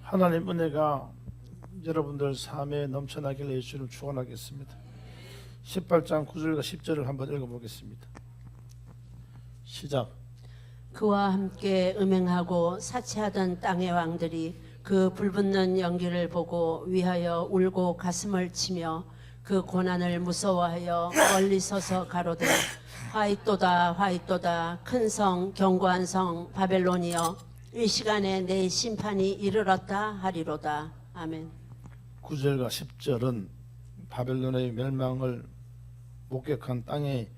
하나님 은혜가 여러분들 삶에 넘쳐나길 예수를 축원하겠습니다. 18장 9절과 10절을 한번 읽어보겠습니다. 시작. 그와 함께 음행하고 사치하던 땅의 왕들이 그 불붙는 연기를 보고 위하여 울고 가슴을 치며 그 고난을 무서워하여 멀리 서서 가로되 화이또다 화이또다 큰 성 견고한 성 바벨론이여 이 시간에 내 심판이 이르렀다 하리로다. 아멘. 9절과 10절은 바벨론의 멸망을 목격한 땅의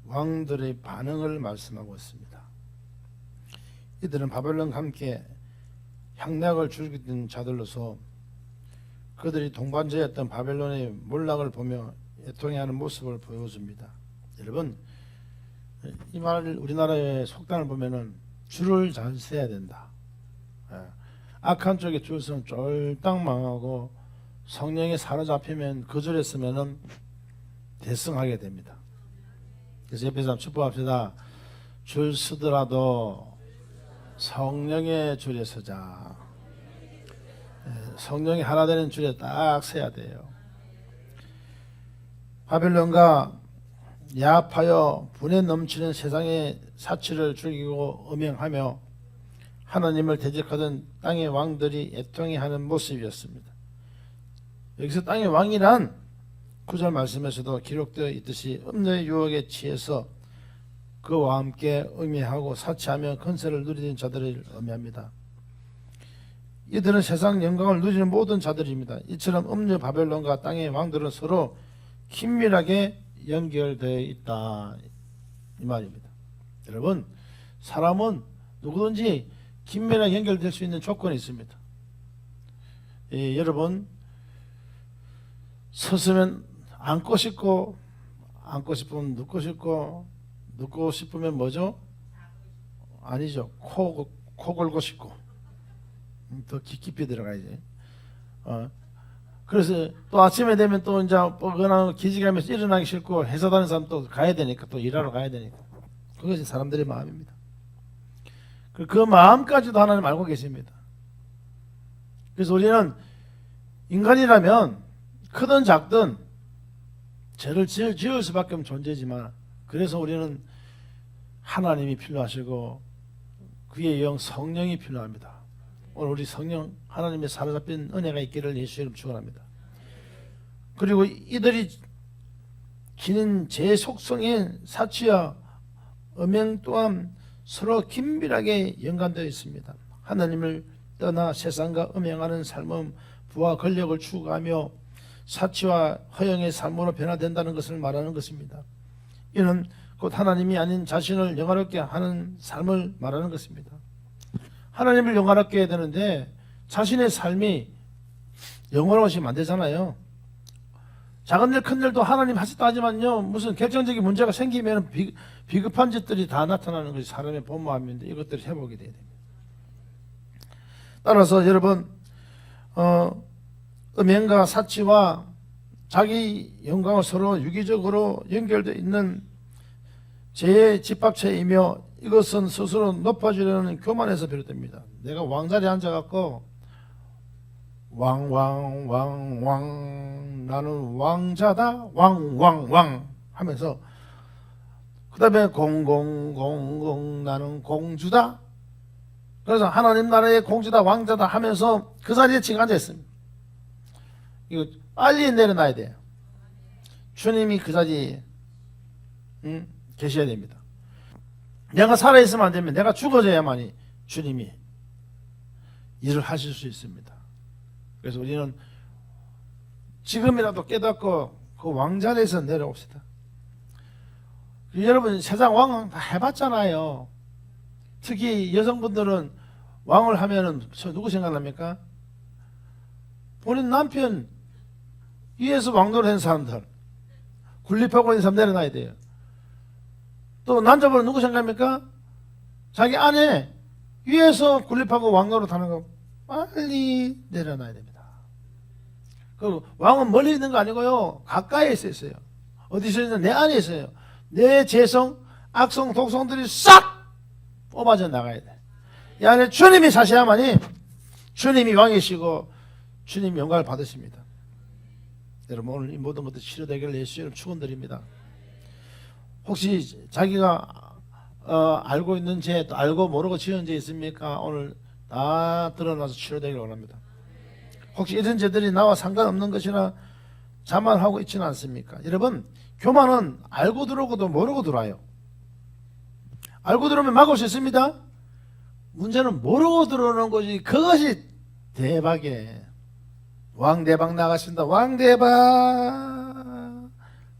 왕들의 반응을 말씀하고 있습니다. 이들은 바벨론과 함께 향락을 즐기던 자들로서 그들이 동반자였던 바벨론의 몰락을 보며 애통해하는 모습을 보여줍니다. 여러분, 이 말을 우리나라의 속담을 보면은 줄을 잘 세야 된다. 악한 쪽에 줄 서면 쫄딱 망하고 성령에 사로잡히면 그 줄에 서면은 대승하게 됩니다. 그래서 옆에서 한번 축복합시다. 줄 서더라도 성령의 줄에 서자. 성령이 하나 되는 줄에 딱 서야 돼요. 바벨론과 야합하여 분에 넘치는 세상의 사치를 즐기고 음행하며 하나님을 대적하던 땅의 왕들이 애통해하는 모습이었습니다. 여기서 땅의 왕이란 9절 말씀에서도 기록되어 있듯이 음녀의 유혹에 취해서 그와 함께 음해하고 사치하며 권세를 누리는 자들을 의미합니다. 이들은 세상 영광을 누리는 모든 자들입니다. 이처럼 음녀 바벨론과 땅의 왕들은 서로 긴밀하게 연결되어 있다, 이 말입니다. 여러분, 사람은 누구든지 긴밀하게 연결될 수 있는 조건이 있습니다. 여러분, 서서면 앉고 싶고, 앉고 싶으면 눕고 싶고, 눕고 싶으면 뭐죠? 아니죠. 코 골고 싶고, 더 깊이 들어가야지. 그래서 또 아침에 되면 또 이제 뻐근하고 기지가면서 일어나기 싫고, 회사 다니는 사람 또 가야 되니까, 또 일하러 가야 되니까. 그것이 사람들의 마음입니다. 그 마음까지도 하나님 알고 계십니다. 그래서 우리는 인간이라면 크든 작든 죄를 지을 수밖에 없는 존재지만, 그래서 우리는 하나님이 필요하시고 그의 영 성령이 필요합니다. 오늘 우리 성령 하나님의 사로잡힌 은혜가 있기를 예수 이름 축원합니다. 그리고 이들이 지닌 제 속성인 사치와 음행 또한 서로 긴밀하게 연관되어 있습니다. 하나님을 떠나 세상과 음행하는 삶은 부와 권력을 추구하며 사치와 허영의 삶으로 변화된다는 것을 말하는 것입니다. 이는 곧 하나님이 아닌 자신을 영화롭게 하는 삶을 말하는 것입니다. 하나님을 영화롭게 해야 되는데 자신의 삶이 영화로우시면 안 되잖아요. 작은 일 큰 일도 하나님 하셨다 하지만요, 무슨 결정적인 문제가 생기면 비급한 짓들이 다 나타나는 것이 사람의 본 마음인데 이것들이 회복이 돼야 됩니다. 따라서 여러분, 음행과 사치와 자기 영광을 서로 유기적으로 연결되어 있는 죄의 집합체이며 이것은 스스로 높아지려는 교만에서 비롯됩니다. 내가 왕자리에 앉아갖고 왕 나는 왕자다 왕 하면서 그 다음에 공 나는 공주다, 그래서 하나님 나라의 공주다 왕자다 하면서 그 자리에 지금 앉아있습니다. 이거 빨리 내려놔야 돼요. 주님이 그 자리에 계셔야 됩니다. 내가 살아있으면 안 됩니다. 내가 죽어져야만이 주님이 일을 하실 수 있습니다. 그래서 우리는 지금이라도 깨닫고 그 왕자리에서 내려옵시다. 여러분, 세상 왕 다 해봤잖아요. 특히 여성분들은 왕을 하면은 누구 생각납니까? 본인 남편 위에서 왕노릇 하는 사람들, 군립하고 있는 사람 내려놔야 돼요. 또 남자분은 누구 생각합니까? 자기 아내 위에서 군립하고 왕노릇 하는 거 빨리 내려놔야 됩니다. 그 왕은 멀리 있는 거 아니고요, 가까이에 있어요. 어디서 있는 내 안에 있어요. 내 재성, 악성, 독성들이 싹 뽑아져 나가야 돼. 이 안에 주님이 사셔야만이 주님이 왕이시고 주님 영광을 받으십니다. 여러분 오늘 이 모든 것들 치료되기를 예수 이름 축원드립니다. 혹시 자기가 알고 있는 죄, 또 알고 모르고 지은 죄 있습니까? 오늘 다 드러나서 치료되기를 원합니다. 혹시 이런 죄들이 나와 상관없는 것이나 자만하고 있지는 않습니까? 여러분 교만은 알고 들어오고도 모르고 들어와요. 알고 들어오면 막을 수 있습니다. 문제는 모르고 들어오는 것이 그것이 대박이에요. 왕대박 나가신다. 왕대박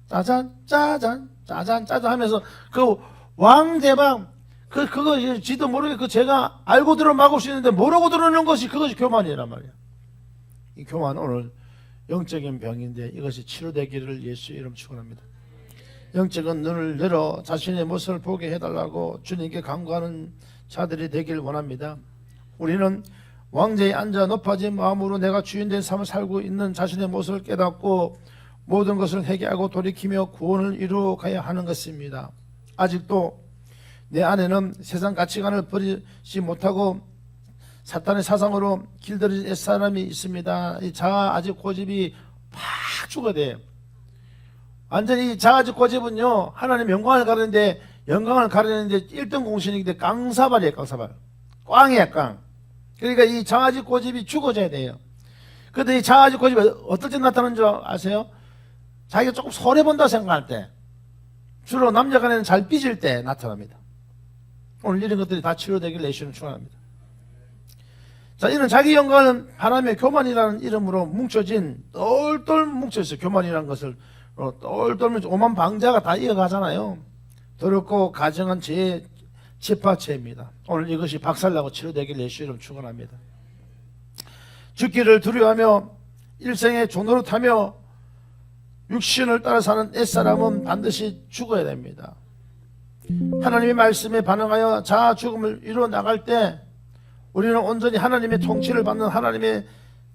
짜잔 짜잔 짜잔 짜잔 하면서 그 왕대박 그거 지도 모르게 그 제가 알고 들어 막을 수 있는데 모르고 들어오는 것이 그것이 교만이란 말이야. 이 교만 오늘 영적인 병인데 이것이 치료되기를 예수 이름 축원합니다. 영적인 눈을 열어 자신의 모습을 보게 해달라고 주님께 간구하는 자들이 되길 원합니다. 우리는 왕좌에 앉아 높아진 마음으로 내가 주인된 삶을 살고 있는 자신의 모습을 깨닫고 모든 것을 회개하고 돌이키며 구원을 이루어가야 하는 것입니다. 아직도 내 안에는 세상 가치관을 버리지 못하고 사탄의 사상으로 길들여진 옛사람이 있습니다. 이 자아 아직 고집이 팍 죽어야 돼요. 완전히 자아직 고집은요 하나님 영광을 가르는데 1등 공신인데 깡사발이에요. 깡사발 꽝이에요. 꽝. 그러니까 이 자아직 고집이 죽어져야 돼요. 그런데 이 자아직 고집이 어떨 때 나타나는 줄 아세요? 자기가 조금 손해본다 생각할 때, 주로 남녀 간에는 잘 삐질 때 나타납니다. 오늘 이런 것들이 다 치료되길 예수는 축원합니다. 자, 이런 자기 영광은 바람의 교만이라는 이름으로 뭉쳐진 똘똘 뭉쳐있어요. 교만이라는 것을 똘똘 오만 방자가 다 이어가잖아요. 더럽고 가정한 죄의 집합체입니다. 오늘 이것이 박살나고 치료되길 예수 이름 축원합니다. 죽기를 두려워하며 일생의 종노릇하며 육신을 따라 사는 옛사람은 반드시 죽어야 됩니다. 하나님의 말씀에 반응하여 자아 죽음을 이루어 나갈 때 우리는 온전히 하나님의 통치를 받는 하나님의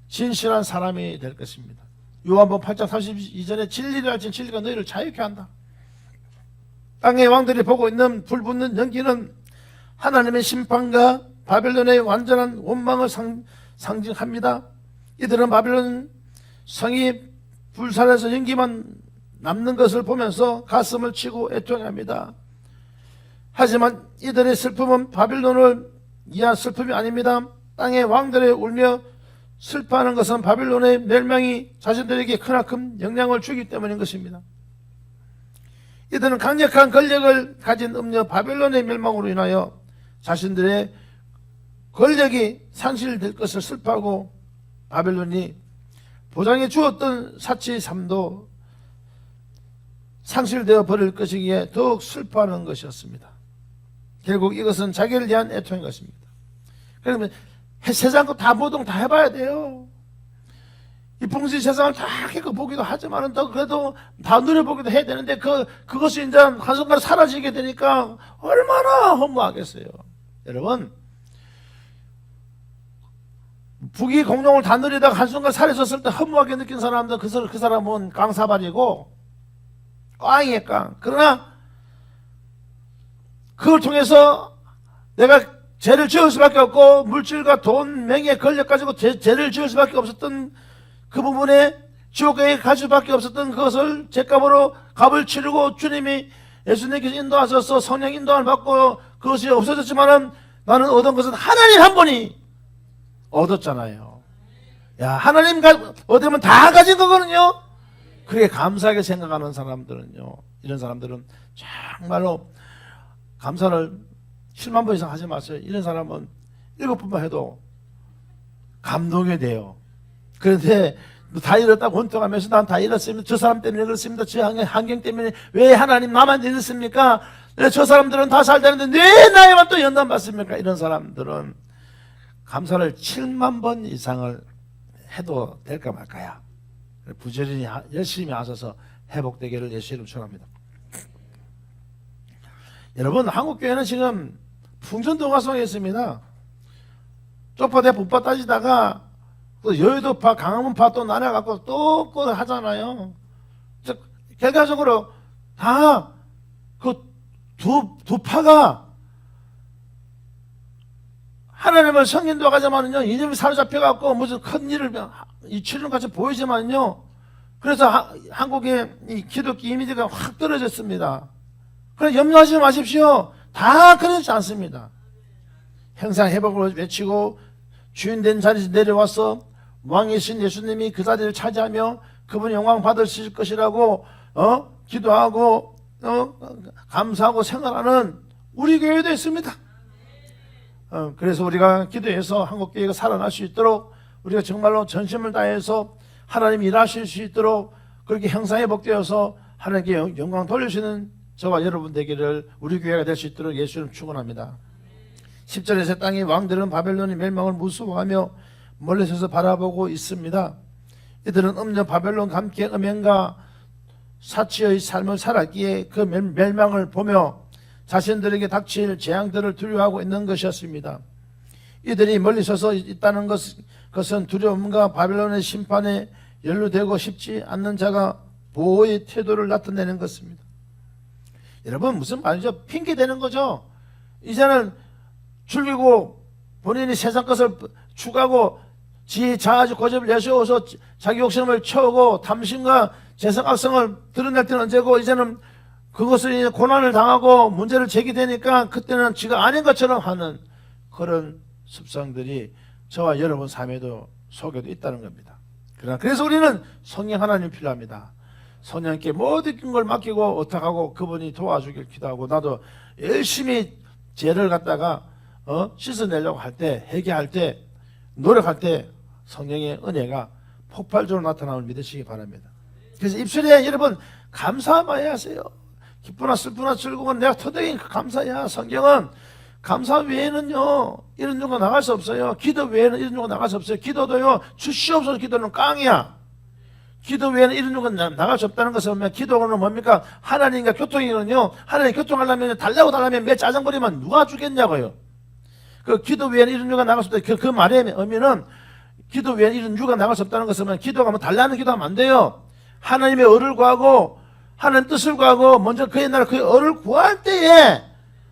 진실한 사람이 될 것입니다. 요한복음 8장 32절에 진리를 알진 진리가 너희를 자유케 한다. 땅의 왕들이 보고 있는 불붙는 연기는 하나님의 심판과 바벨론의 완전한 원망을 상징합니다. 이들은 바벨론 성이 불살에서 연기만 남는 것을 보면서 가슴을 치고 애통합니다. 하지만 이들의 슬픔은 바벨론을 위한 슬픔이 아닙니다. 땅의 왕들이 울며 슬퍼하는 것은 바벨론의 멸망이 자신들에게 크나큰 영향을 주기 때문인 것입니다. 이들은 강력한 권력을 가진 음녀 바벨론의 멸망으로 인하여 자신들의 권력이 상실될 것을 슬퍼하고 바벨론이 보장해 주었던 사치의 삶도 상실되어 버릴 것이기에 더욱 슬퍼하는 것이었습니다. 결국 이것은 자기를 위한 애통인 것입니다. 그러면 세상 거 다 보동 다 해봐야 돼요. 이 풍시 세상을 다 보기도 하지만 또 그래도 다 누려보기도 해야 되는데 그것이 이제 한순간 사라지게 되니까 얼마나 허무하겠어요. 여러분 부귀 공룡을 다 누리다가 한순간 사라졌을 때 허무하게 느낀 사람들 그 사람은 깡사발이고 꽝이에요. 꽝. 그러나 그걸 통해서 내가 죄를 지을 수밖에 없고 물질과 돈, 명예, 권력 가지고 죄를 지을 수밖에 없었던 그 부분에 지옥에 갈 수밖에 없었던 그것을 죄값으로 값을 치르고 주님이 예수님께서 인도하셔서 성령 인도를 받고 그것이 없어졌지만은 나는 얻은 것은 하나님 한 분이 얻었잖아요. 야, 하나님 얻으면 다 가진 거거든요. 그게 감사하게 생각하는 사람들은요, 이런 사람들은 정말로 감사를 7만 번 이상 하지 마세요. 이런 사람은 7번만 해도 감동이 돼요. 그런데 다 잃었다고 원통하면서 난 다 잃었습니다. 저 사람 때문에 그렇습니다. 저 환경 때문에 왜 하나님 나만 잃었습니까? 저 사람들은 다 잘 되는데 왜 나에만 또 연단 받습니까? 이런 사람들은 감사를 7만 번 이상을 해도 될까 말까야. 부지런히 열심히 하셔서 회복되기를 예수 이름 축원합니다. 여러분 한국교회는 지금 풍전등화성에 있습니다. 쪽파대 북파 따지다가 또 여의도파 강화문파 또 나눠갖고 또 하잖아요. 결과적으로 다 그 두 파가 하나님을 성인도 가자마는요, 이념이 사로잡혀갖고 무슨 큰 일을 이치는 같이 보이지만요, 그래서 한국의 이 기독교 이미지가 확 떨어졌습니다. 그래서 염려하지 마십시오. 다 그렇지 않습니다. 형상회복을 외치고 주인된 자리에서 내려와서 왕이신 예수님이 그 자리를 차지하며 그분이 영광 받으실 것이라고 기도하고 감사하고 생활하는 우리 교회도 있습니다. 그래서 우리가 기도해서 한국교회가 살아날 수 있도록 우리가 정말로 전심을 다해서 하나님이 일하실 수 있도록 그렇게 형상회복되어서 하나님께 영광 돌리시는 저와 여러분 되기를 우리 교회가 될 수 있도록 예수님 축원합니다. 10절에서 땅의 왕들은 바벨론의 멸망을 무서워하며 멀리 서서 바라보고 있습니다. 이들은 음녀 바벨론과 함께 음행과 사치의 삶을 살았기에 그 멸망을 보며 자신들에게 닥칠 재앙들을 두려워하고 있는 것이었습니다. 이들이 멀리 서서 있다는 것은 두려움과 바벨론의 심판에 연루되고 싶지 않는 자가 보호의 태도를 나타내는 것입니다. 여러분, 무슨 말이죠? 핑계대는 거죠. 이제는 즐기고 본인이 세상 것을 추구하고 지 자아지 고집을 내세워서 자기 욕심을 채우고 탐심과 재성악성을 드러낼 때는 언제고, 이제는 그것을 이제 고난을 당하고 문제를 제기되니까 그때는 지가 아닌 것처럼 하는 그런 습성들이 저와 여러분 삶에도 속에도 있다는 겁니다. 그래서 우리는 성령 하나님이 필요합니다. 성령께 모든 걸 맡기고 어떡하고 그분이 도와주길 기도하고, 나도 열심히 죄를 갖다가 씻어내려고 할 때, 회개할 때, 노력할 때 성령의 은혜가 폭발적으로 나타남을 믿으시기 바랍니다. 그래서 입술에 여러분 감사해야 하세요. 기쁘나 슬프나 즐거운 내가 터득인 감사야. 성경은 감사 외에는요 이런 용어 나갈 수 없어요. 기도 외에는 이런 용어 나갈 수 없어요. 기도도요 주시옵소서 기도는 깡이야. 기도 외에는 이런 용어 나갈 수 없다는 것을 보면, 기도는 뭡니까? 하나님과 교통이거든요. 하나님 교통하려면 달라면 매 짜증거리면 누가 주겠냐고요. 그 기도 외에는 이런 유가 나갈 수 없다. 그 말의 의미는 기도 외에는 이런 유가 나갈 수 없다는 것은 기도가 뭐 달라는 기도하면 안 돼요. 하나님의 의를 구하고 하나님 뜻을 구하고 먼저 그의 나라 그의 의를 구할 때에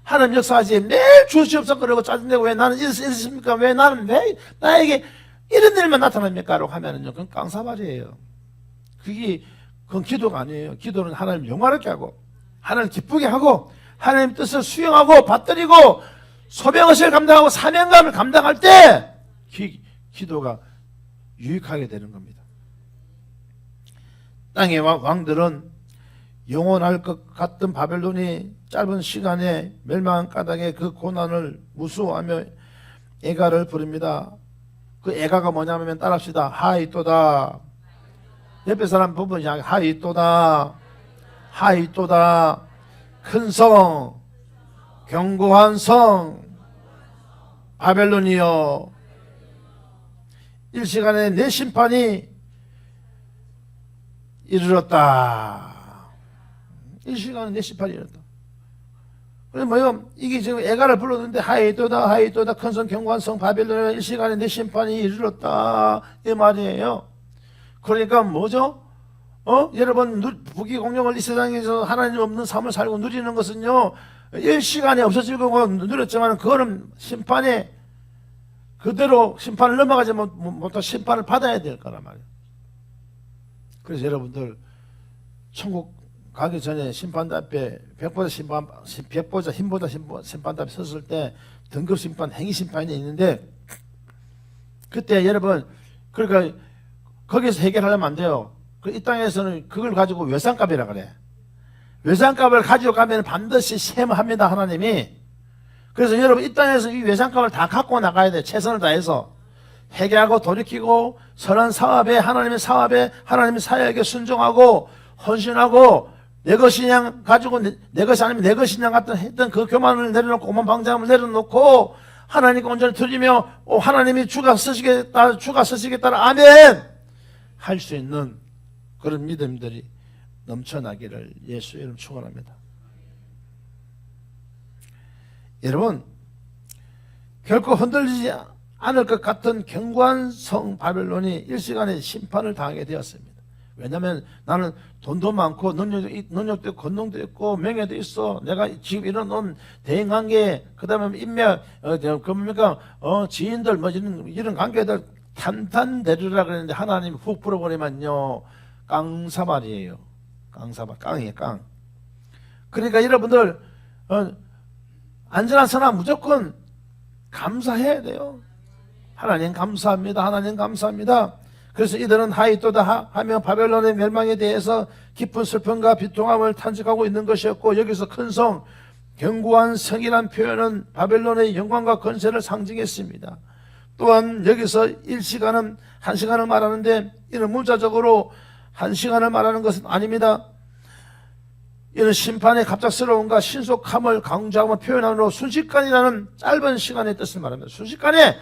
하나님 역사하지, 매일 주시옵소서 그러고 짜증내고 왜 나는 이랬습니까? 왜 나는 왜 나에게 이런 일만 나타납니까? 라고 하면은요, 그건 깡사발이에요. 그건 기도가 아니에요. 기도는 하나님 영화롭게 하고 하나님 기쁘게 하고 하나님 뜻을 수용하고 받들이고 소명의식을 감당하고 사명감을 감당할 때 기도가 유익하게 되는 겁니다. 땅의 왕들은 영원할 것 같던 바벨론이 짧은 시간에 멸망한 까닭에 그 고난을 무수하며 애가를 부릅니다. 그 애가가 뭐냐면 따라합시다. 하이또다. 옆에 사람 보면 하이또다. 하이또다. 큰 성, 견고한 성 바벨론이여, 일시간에 내 심판이 이르렀다. 일시간에 내 심판이 이르렀다. 그래서 뭐요? 이게 지금 애가를 불렀는데 하이또다 하이또다 큰 성 견고한 성 바벨론이여, 일시간에 내 심판이 이르렀다, 이 말이에요. 그러니까 뭐죠? 여러분 부귀공명을 이 세상에서 하나님 없는 삶을 살고 누리는 것은요, 일시간에 없어질 거고 누렸지만 그거는 심판에 그대로 심판을 넘어가지 못한 심판을 받아야 될 거란 말이에요. 그래서 여러분들 천국 가기 전에 심판대 앞에 벽보다 힘보다 심판대 앞에 섰을 때 등급 심판, 행위 심판이 있는데, 그때 여러분 그러니까 거기서 해결하려면 안 돼요. 이 땅에서는 그걸 가지고 외상값이라 그래. 외상값을 가지고 가면 반드시 셈합니다, 하나님이. 그래서 여러분 이 땅에서 이 외상값을 다 갖고 나가야 돼. 최선을 다해서 회개하고 돌이키고 선한 사업에, 하나님의 사업에, 하나님의 사역에 순종하고 헌신하고, 내 것이냐 가지고 내 것이 아니면 내 것이냐 같은 했던 그 교만을 내려놓고 오만 방장함을 내려놓고 하나님께 온전히 드리며 하나님이 주가 쓰시겠다 아멘 할 수 있는 그런 믿음들이 넘쳐나기를 예수의 이름 축원합니다. 여러분, 결코 흔들리지 않을 것 같은 견고한 성 바벨론이 일시간에 심판을 당하게 되었습니다. 왜냐하면 나는 돈도 많고 능력도 있고 권능도 있고 명예도 있어. 내가 지금 이런 대인관계, 그다음에 인맥, 지인들 뭐 이런 관계들 탄탄대로라 그랬는데 하나님이 훅 풀어버리면요 깡사발이에요. 깡사발, 깡이에요, 깡. 그러니까 여러분들 안전한 선악 무조건 감사해야 돼요. 하나님 감사합니다. 하나님 감사합니다. 그래서 이들은 하이또다 하며 바벨론의 멸망에 대해서 깊은 슬픔과 비통함을 탄식하고 있는 것이었고, 여기서 큰 성, 견고한 성이란 표현은 바벨론의 영광과 권세를 상징했습니다. 또한 여기서 1시간은 1시간을 말하는데 이는 문자적으로 1시간을 말하는 것은 아닙니다. 이는 심판의 갑작스러움과 신속함을 강조하며 표현함으로 순식간이라는 짧은 시간의 뜻을 말합니다. 순식간에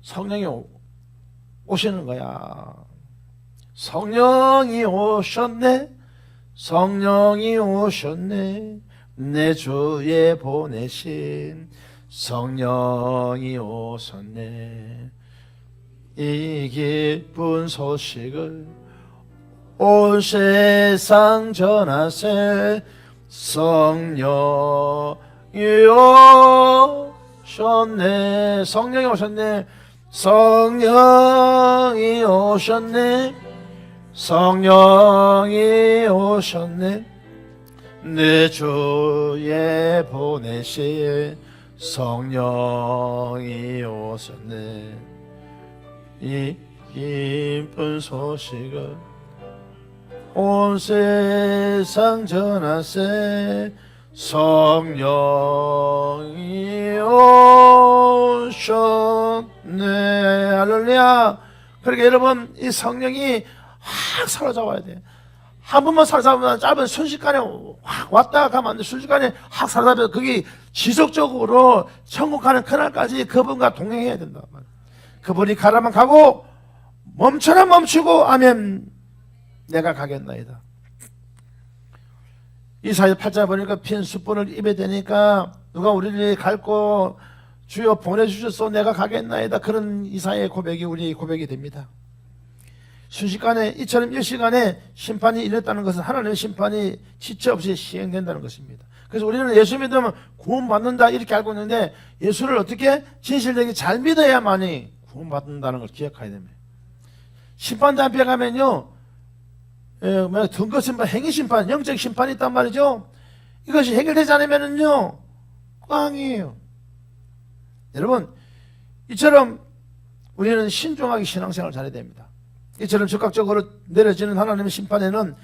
성령이 오시는 거야. 성령이 오셨네. 성령이 오셨네. 내 주에 보내신 성령이 오셨네. 이 기쁜 소식을 온 세상 전하세. 성령이 오셨네. 성령이 오셨네. 성령이 오셨네. 성령이 오셨네. 내 주에 보내신 성령이 오셨네. 이 기쁜 소식을 온 세상 전하세. 성령이 오셨네. 할렐루야. 그러니까 여러분, 이 성령이 확 사로잡아야 돼. 한 번만 사로잡으면 짧은 순식간에 확 왔다 가면 안 돼. 순식간에 확 사로잡아서 그게 지속적으로 천국 가는 그날까지 그분과 동행해야 된다. 그분이 가라면 가고 멈춰라 멈추고 아멘 내가 가겠나이다. 이사야 8장 보니까 빈 숯불을 입에 대니까 누가 우리를 갈고 주여 보내주셨소 내가 가겠나이다. 그런 이사야의 고백이 우리의 고백이 됩니다. 순식간에 이처럼 1시간에 심판이 이랬다는 것은 하나님의 심판이 지체 없이 시행된다는 것입니다. 그래서 우리는 예수 믿으면 구원받는다 이렇게 알고 있는데 예수를 어떻게 진실되게 잘 믿어야만이 구원받는다는 걸 기억해야 됩니다. 심판대 앞에 가면요 등거심판, 행위심판, 영적 심판이 있단 말이죠. 이것이 해결되지 않으면은요 꽝이에요. 여러분 이처럼 우리는 신중하게 신앙생활을 잘해야 됩니다. 이처럼 즉각적으로 내려지는 하나님의 심판에는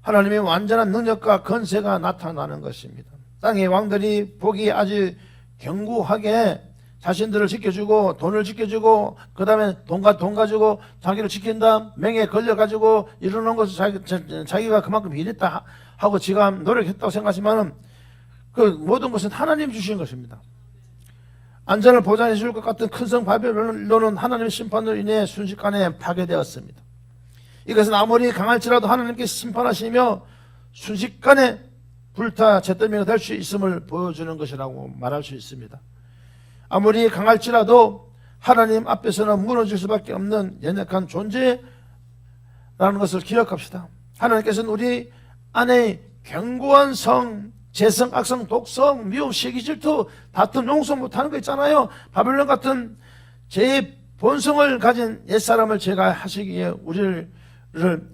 하나님의 완전한 능력과 권세가 나타나는 것입니다. 땅의 왕들이 보기 아주 견고하게 자신들을 지켜주고 돈을 지켜주고 그 다음에 돈 가지고 자기를 지킨다 명예에 걸려가지고 이러는 것을 자기가 그만큼 일했다 하고 지가 노력했다고 생각하지만 그 모든 것은 하나님 주신 것입니다. 안전을 보장해 줄 것 같은 큰 성 바벨론은 하나님의 심판으로 인해 순식간에 파괴되었습니다. 이것은 아무리 강할지라도 하나님께 심판하시며 순식간에 불타 잿더미가 될 수 있음을 보여주는 것이라고 말할 수 있습니다. 아무리 강할지라도 하나님 앞에서는 무너질 수밖에 없는 연약한 존재라는 것을 기억합시다. 하나님께서는 우리 안에 견고한 성, 재성, 악성, 독성, 미움, 시기, 질투, 다툼, 용서 못하는 거 있잖아요. 바벨론 같은 제 본성을 가진 옛사람을 제가 하시기에 우리를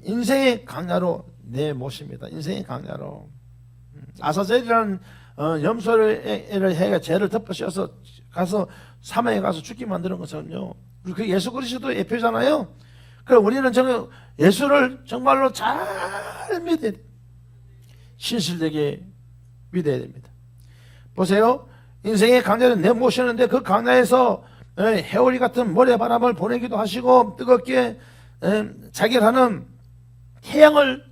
인생의 강야로 내모십니다. 인생의 강야로. 아사젤이라는 염소를 해가 죄를 덮어씌워서 가서 사망에 가서 죽게 만드는 것은요. 그 예수 그리스도의 예표잖아요. 그럼 우리는 정말 예수를 정말로 잘 믿어야 돼. 신실되게 믿어야 됩니다. 보세요. 인생의 강야를 내모시는데 그 강야에서 해오리 같은 모래바람을 보내기도 하시고 뜨겁게 자결하는 태양을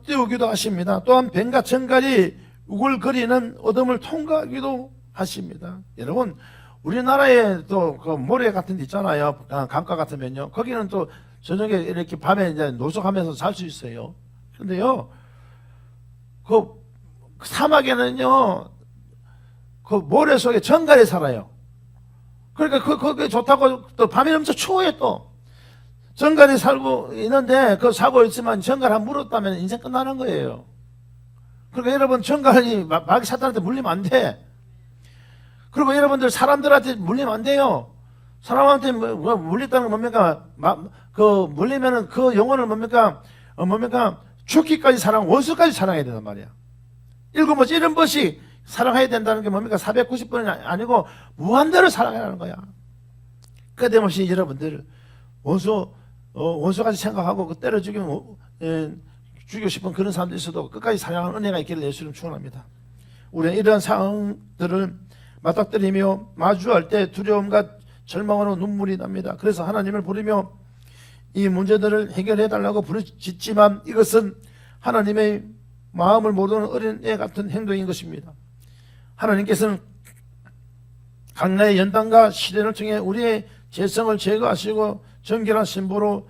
띄우기도 하십니다. 또한 뱀과 정갈이 우글거리는 어둠을 통과하기도 하십니다. 여러분 우리나라에 또 그 모래 같은 데 있잖아요. 강가 같으면요. 거기는 또 저녁에 이렇게 밤에 이제 노숙하면서 잘 수 있어요. 그런데요, 그 사막에는요, 그 모래 속에 정갈이 살아요. 그러니까 그게 좋다고 또 밤에 엄청 추워요 또. 정갈이 살고 있는데 그 살고 있지만 정갈 한 물었다면 인생 끝나는 거예요. 그러니까 여러분 정갈이 마귀 사탄한테 물리면 안 돼. 그리고 여러분들 사람들한테 물리면 안 돼요. 사람한테 물렸다는 건 뭡니까? 그 물리면은 그 영혼을 뭡니까? 죽기까지 사랑, 원수까지 사랑해야 된단 말이야. 70번씩 사랑해야 된다는 게 뭡니까? 490번이 아니고 무한대로 사랑하라는 거야. 끝없이 여러분들 원수까지 생각하고 그 때려 죽이고 싶은 그런 사람도 있어도 끝까지 사랑하는 은혜가 있기를 예수님 축원합니다. 우리는 이런 상황들을 맞닥뜨리며 마주할 때 두려움과 절망으로 눈물이 납니다. 그래서 하나님을 부르며 이 문제들을 해결해 달라고 부르짖지만 이것은 하나님의 마음을 모르는 어린애 같은 행동인 것입니다. 하나님께서는 강나의 연단과 시련을 통해 우리의 죄성을 제거하시고 정결한 신부로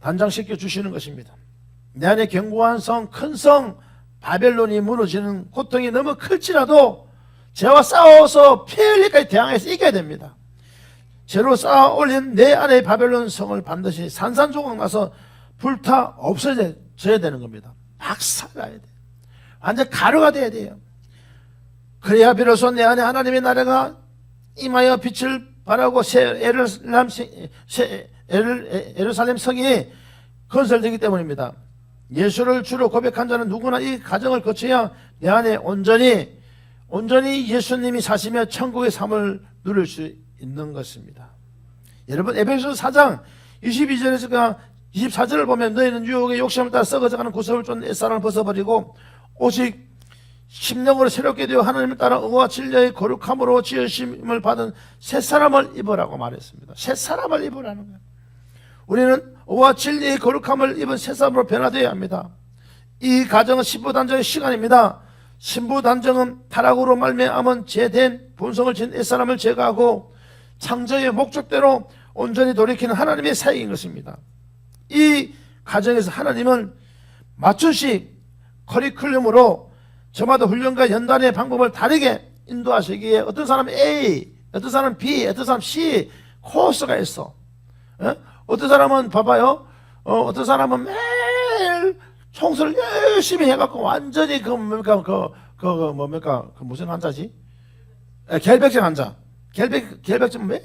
단장시켜 주시는 것입니다. 내 안에 견고한 성, 큰 성 바벨론이 무너지는 고통이 너무 클지라도 죄와 싸워서 피 흘리까지 대항해서 이겨야 됩니다. 죄로 쌓아 올린 내 안의 바벨론 성을 반드시 산산조각 나서 불타 없어져야 되는 겁니다. 박살나야 돼요. 완전 가루가 돼야 돼요. 그래야 비로소 내 안에 하나님의 나라가 임하여 빛을 발하고 새 예루살렘 성이 건설되기 때문입니다. 예수를 주로 고백한 자는 누구나 이 과정을 거쳐야 내 안에 온전히 예수님이 사시며 천국의 삶을 누릴 수 있는 것입니다. 여러분 에베소서 4장 22절에서 24절을 보면 너희는 유혹의 욕심을 따라 썩어져가는 구습을 쫓는 옛사람을 벗어버리고 오직 심령으로 새롭게 되어 하나님을 따라 의와 진리의 거룩함으로 지으심을 받은 새 사람을 입으라고 말했습니다. 새 사람을 입으라는 거예요. 우리는 의와 진리의 거룩함을 입은 새 사람으로 변화되어야 합니다. 이 과정은 신부단정의 시간입니다. 신부단정은 타락으로 말미암은 죄된 본성을 진 옛사람을 제거하고 창조의 목적대로 온전히 돌이키는 하나님의 사역인 것입니다. 이 과정에서 하나님은 맞춤식 커리큘럼으로 저마다 훈련과 연단의 방법을 다르게 인도하시기에 어떤 사람은 A, 어떤 사람은 B, 어떤 사람은 C 코스가 있어. 어떤 사람은 봐봐요. 어떤 사람은 매일 청소를 열심히 해갖고 완전히 그 무슨 환자지? 결백증 환자. 결백증 매일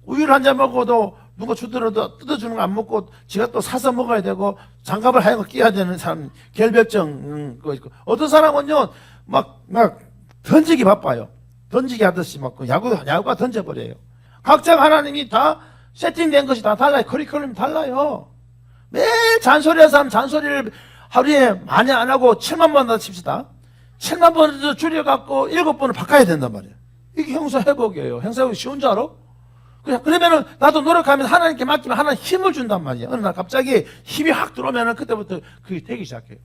우유를 한 잔 먹어도 누가 주더라도 뜯어주는 거 안 먹고 지가 또 사서 먹어야 되고 장갑을 하얀 거 끼워야 되는 사람 결백증 거 있고 어떤 사람은요 막 던지기 바빠요. 던지기 하듯이 막 야구가 던져버려요. 각자 하나님이 다 세팅된 것이 다 달라요. 커리큘럼이 달라요. 매일 잔소리하는 사람 잔소리를 하루에 많이 안 하고 7만 번 다 칩시다. 7만 번을 줄여갖고 7번을 바꿔야 된단 말이에요. 이게 형사 회복이에요. 형사 회복이 쉬운 줄 알아? 그러면은 나도 노력하면 하나님께 맡기면 하나님 힘을 준단 말이에요. 어느 날 갑자기 힘이 확 들어오면은 그때부터 그게 되기 시작해요.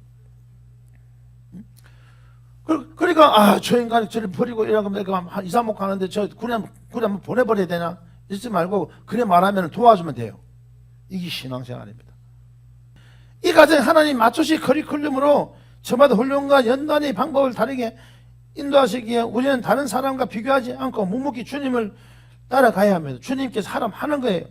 그러니까 저 인간이 저를 버리고 이러고 내가 한 2, 3목 가는데 저 구리 한번 보내버려야 되나? 이러지 말고 그래 말하면 도와주면 돼요. 이게 신앙생활입니다. 이 과정에 하나님 맞추시 커리큘럼으로 저마다 훈련과 연단의 방법을 다르게 인도하시기에 우리는 다른 사람과 비교하지 않고 묵묵히 주님을 따라가야 합니다. 주님께서 하는 거예요.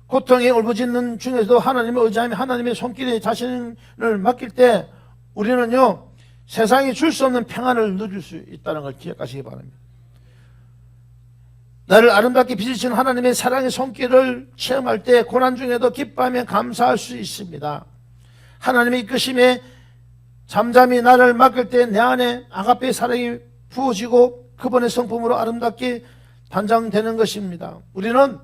고통에 울부짖는 중에서도 하나님을 의지하며 하나님의 손길에 자신을 맡길 때 우리는요 세상이 줄 수 없는 평안을 누릴 수 있다는 걸 기억하시기 바랍니다. 나를 아름답게 빚으시는 하나님의 사랑의 손길을 체험할 때 고난 중에도 기뻐하며 감사할 수 있습니다. 하나님의 이끄심에 잠잠히 나를 맡길 때 내 안에 아가페의 사랑이 부어지고 그분의 성품으로 아름답게 단장되는 것입니다. 우리는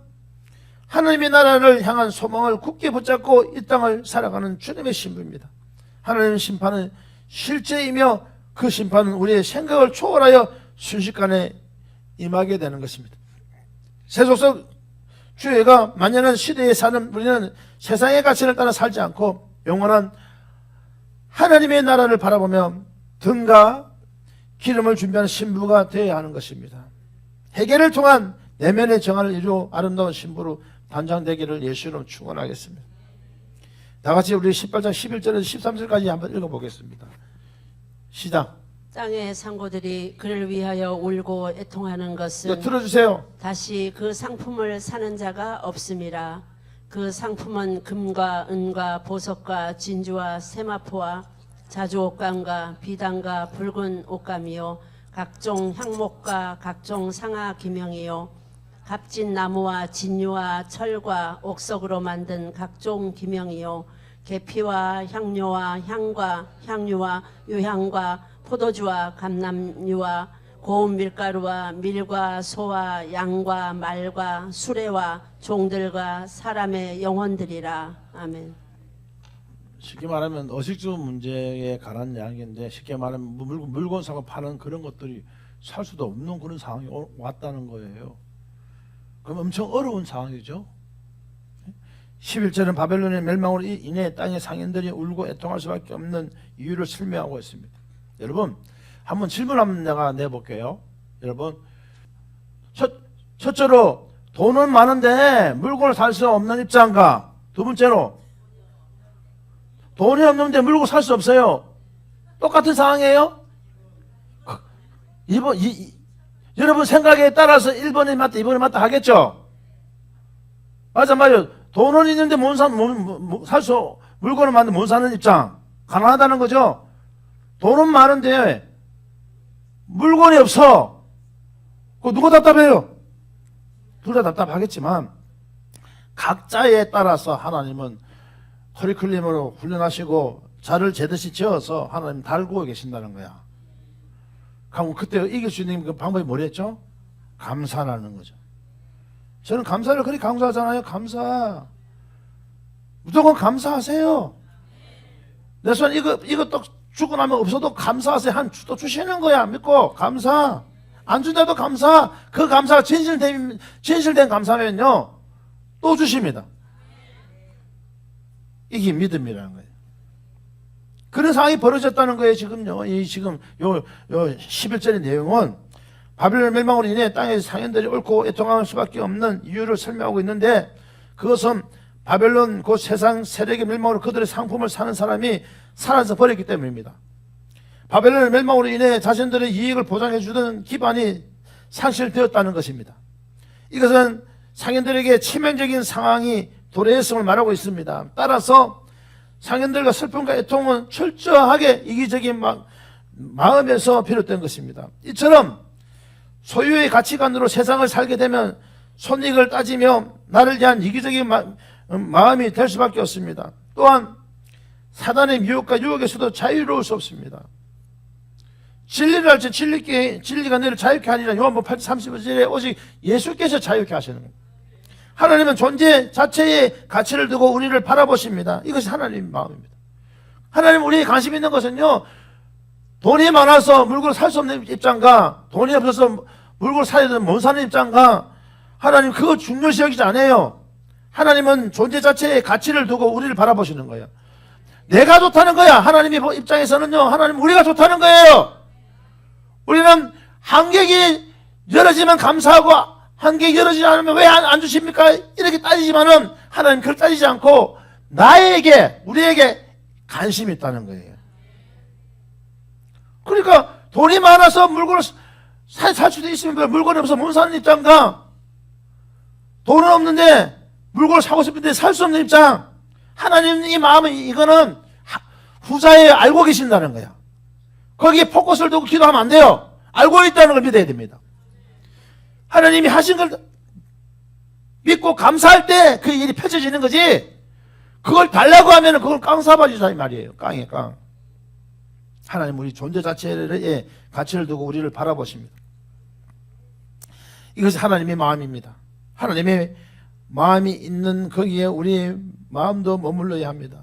하나님의 나라를 향한 소망을 굳게 붙잡고 이 땅을 살아가는 주님의 신부입니다. 하나님의 심판은 실제이며 그 심판은 우리의 생각을 초월하여 순식간에 임하게 되는 것입니다. 세속적 주의가 만연한 시대에 사는 우리는 세상의 가치를 따라 살지 않고 영원한 하나님의 나라를 바라보며 등과 기름을 준비하는 신부가 되어야 하는 것입니다. 회개를 통한 내면의 정화를 이루어 아름다운 신부로 단장되기를 예수로 축원하겠습니다. 다 같이 우리 18장 11절에서 13절까지 한번 읽어보겠습니다. 시작. 땅의 상고들이 그를 위하여 울고 애통하는 것은 들어주세요. 다시 그 상품을 사는 자가 없음이라. 그 상품은 금과 은과 보석과 진주와 세마포와 자주옷감과 비단과 붉은 옷감이요 각종 향목과 각종 상아 기명이요 값진 나무와 진유와 철과 옥석으로 만든 각종 기명이요 계피와 향료와 향과 향유와 유향과 포도주와 감람유와 고운 밀가루와 밀과 소와 양과 말과 수레와 종들과 사람의 영혼들이라. 아멘. 쉽게 말하면 어식주 문제에 관한 이야기인데, 쉽게 말하면 물건 사고 파는 그런 것들이 살 수도 없는 그런 상황이 왔다는 거예요. 그럼 엄청 어려운 상황이죠. 11절은 바벨론의 멸망으로 인해 땅의 상인들이 울고 애통할 수밖에 없는 이유를 설명하고 있습니다. 여러분, 한번 질문 한번 내가 내볼게요. 여러분, 첫째로 돈은 많은데 물건을 살 수 없는 입장과, 두 번째로 돈이 없는데 물건 살 수 없어요. 똑같은 상황이에요. 여러분 생각에 따라서 1번이 맞다 2번이 맞다 하겠죠. 맞아. 돈은 있는데 물건을 만든 못 사는 입장, 가난하다는 거죠. 돈은 많은데 물건이 없어. 그 누가 답답해요? 둘 다 답답하겠지만 각자에 따라서 하나님은 커리큘럼으로 훈련하시고 자를 제듯이 지어서 하나님 달고 계신다는 거야. 그럼 그때 이길 수 있는 그 방법이 뭐랬죠? 감사라는 거죠. 저는 감사를 그렇게 강조하잖아요. 감사. 무조건 감사하세요. 내 손 이거 또 주고 나면 없어도 감사하세요. 또 주시는 거야. 믿고 감사. 안 준다도 감사. 그 감사가 진실된 감사면요 또 주십니다. 이게 믿음이라는 거예요. 그런 상황이 벌어졌다는 거예요. 지금요. 지금 요 11절의 내용은 바벨론 멸망으로 인해 땅의 상인들이 옳고 애통할 수밖에 없는 이유를 설명하고 있는데, 그것은 바벨론 그 세상 세력의 멸망으로 그들의 상품을 사는 사람이 사라져 버렸기 때문입니다. 바벨론 멸망으로 인해 자신들의 이익을 보장해 주던 기반이 상실되었다는 것입니다. 이것은 상인들에게 치명적인 상황이 도래했음을 말하고 있습니다. 따라서 상인들과 슬픔과 애통은 철저하게 이기적인 마음에서 비롯된 것입니다. 이처럼 소유의 가치관으로 세상을 살게 되면 손익을 따지며 나를 위한 이기적인 마음이 될 수밖에 없습니다. 또한 사단의 미혹과 유혹에서도 자유로울 수 없습니다. 진리를 할 때 진리가 너를 자유케 하니라. 요한복음 8:35절에 오직 예수께서 자유케 하시는 겁니다. 하나님은 존재 자체의 가치를 두고 우리를 바라보십니다. 이것이 하나님의 마음입니다. 하나님 우리에 관심 있는 것은요, 돈이 많아서 물건을 살 수 없는 입장과 돈이 없어서 물건을 사야 되는 못 사는 입장과, 하나님 그거 중요시 여기지 않아요. 하나님은 존재 자체의 가치를 두고 우리를 바라보시는 거예요. 내가 좋다는 거야. 하나님의 입장에서는요, 하나님 우리가 좋다는 거예요. 우리는 한객이 열어지면 감사하고 한객이 열어지지 않으면 왜 안 주십니까? 이렇게 따지지만은 하나님 그걸 따지지 않고 우리에게 관심이 있다는 거예요. 그러니까 돈이 많아서 물건을 살 수도 있으면 물건이 없어서 못 사는 입장과, 돈은 없는데 물건을 사고 싶은데 살 수 없는 입장, 하나님 이 마음은 이거는 후자에 알고 계신다는 거야. 거기에 포커스를 두고 기도하면 안 돼요. 알고 있다는 걸 믿어야 됩니다. 하나님이 하신 걸 믿고 감사할 때 그 일이 펼쳐지는 거지, 그걸 달라고 하면 그걸 깡사바지다 이 말이에요. 깡이에요, 깡. 하나님 우리 존재 자체의 가치를 두고 우리를 바라보십니다. 이것이 하나님의 마음입니다. 하나님의 마음이 있는 거기에 우리의 마음도 머물러야 합니다.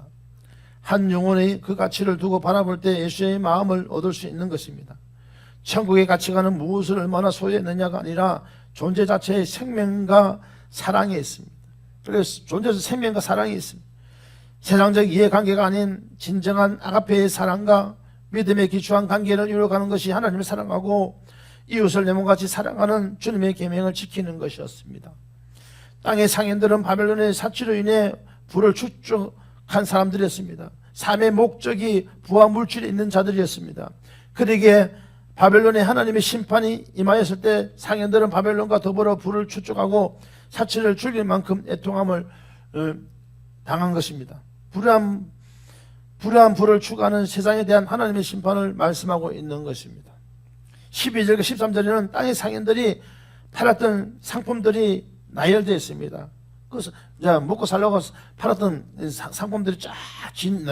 한 영혼이 그 가치를 두고 바라볼 때 예수의 마음을 얻을 수 있는 것입니다. 천국의 가치관은 무엇을 얼마나 소유했느냐가 아니라 존재 자체의 생명과 사랑에 있습니다. 그래서 존재에서 생명과 사랑이 있습니다. 세상적 이해관계가 아닌 진정한 아가페의 사랑과 믿음에 기초한 관계를 이루어가는 것이 하나님을 사랑하고 이웃을 내 몸같이 사랑하는 주님의 계명을 지키는 것이었습니다. 땅의 상인들은 바벨론의 사치로 인해 부를 축적한 사람들이었습니다. 삶의 목적이 부와 물질에 있는 자들이었습니다. 그들에게 바벨론의 하나님의 심판이 임하였을 때 상인들은 바벨론과 더불어 부를 축적하고 사치를 죽일 만큼 애통함을 당한 것입니다. 불의한 불을 추구하는 세상에 대한 하나님의 심판을 말씀하고 있는 것입니다. 12절과 13절에는 땅의 상인들이 팔았던 상품들이 나열되어 있습니다. 그래서 먹고 살려고 팔았던 상품들이 쫙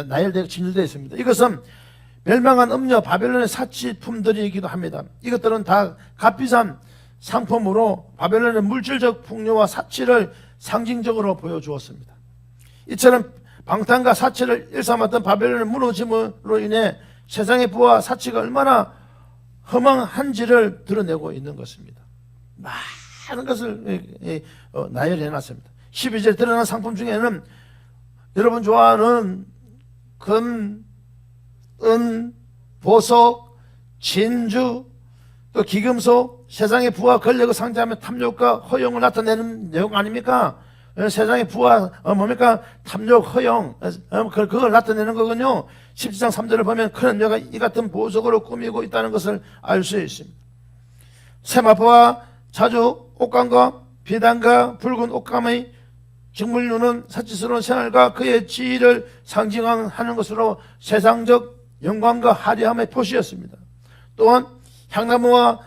나열되어 진열되어 있습니다. 이것은 멸망한 음녀 바벨론의 사치품들이기도 합니다. 이것들은 다 값비싼 상품으로 바벨론의 물질적 풍요와 사치를 상징적으로 보여주었습니다. 이처럼 방탕과 사치를 일삼았던 바벨론의 무너짐으로 인해 세상의 부와 사치가 얼마나 허망한지를 드러내고 있는 것입니다. 많은 것을 나열해 놨습니다. 12절 드러난 상품 중에는 여러분 좋아하는 금, 은, 보석, 진주, 또 기금속, 세상의 부와 권력을 상징하며 탐욕과 허용을 나타내는 내용 아닙니까? 세상의 부와 뭡니까? 탐욕, 허용, 그걸 나타내는 거군요. 17장 3절을 보면 큰 여가 이 같은 보석으로 꾸미고 있다는 것을 알 수 있습니다. 세마포와 자주, 옷감과 비단과 붉은 옷감의 직물류는 사치스러운 생활과 그의 지위를 상징하는 것으로 세상적 영광과 화려함의 표시였습니다. 또한 향나무와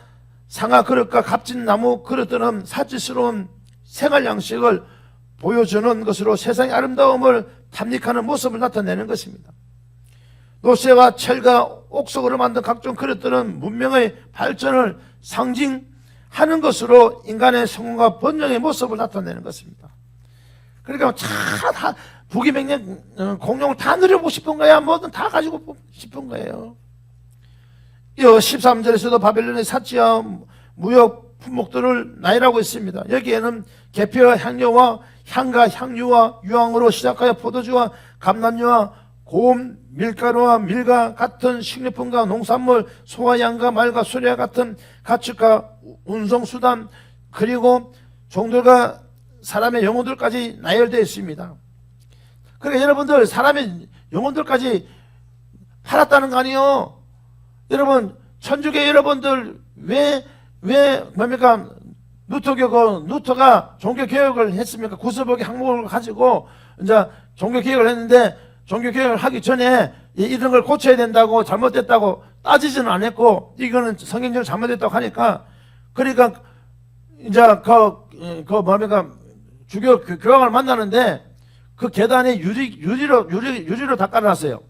상아 그릇과 값진 나무 그릇들은 사치스러운 생활 양식을 보여주는 것으로 세상의 아름다움을 탐닉하는 모습을 나타내는 것입니다. 노쇠와 철과 옥석으로 만든 각종 그릇들은 문명의 발전을 상징하는 것으로 인간의 성공과 번영의 모습을 나타내는 것입니다. 그러니까 다 부귀명예 공룡을 다 누려보고 싶은 거야. 뭐든 다 가지고 싶은 거예요. 이 13절에서도 바벨론의 사치와 무역 품목들을 나열하고 있습니다. 여기에는 계피와 향료와 향과 향유와 유황으로 시작하여 포도주와 감람유와 고운 밀가루와 밀과 같은 식료품과 농산물, 소와 양과 말과 소리와 같은 가축과 운송수단, 그리고 종들과 사람의 영혼들까지 나열되어 있습니다. 그러니까 여러분들 사람의 영혼들까지 팔았다는 거 아니에요. 여러분 천주교 여러분들 왜 뭡니까? 루터가 종교개혁을 했습니까? 구스복의 항목을 가지고 이제 종교개혁을 했는데, 종교개혁을 하기 전에 이런 걸 고쳐야 된다고, 잘못됐다고 따지지는 않았고, 이거는 성경적으로 잘못됐다고 하니까, 그러니까 이제 뭡니까? 주교 교황을 만나는데 그 계단에 유리로 다 깔아놨어요.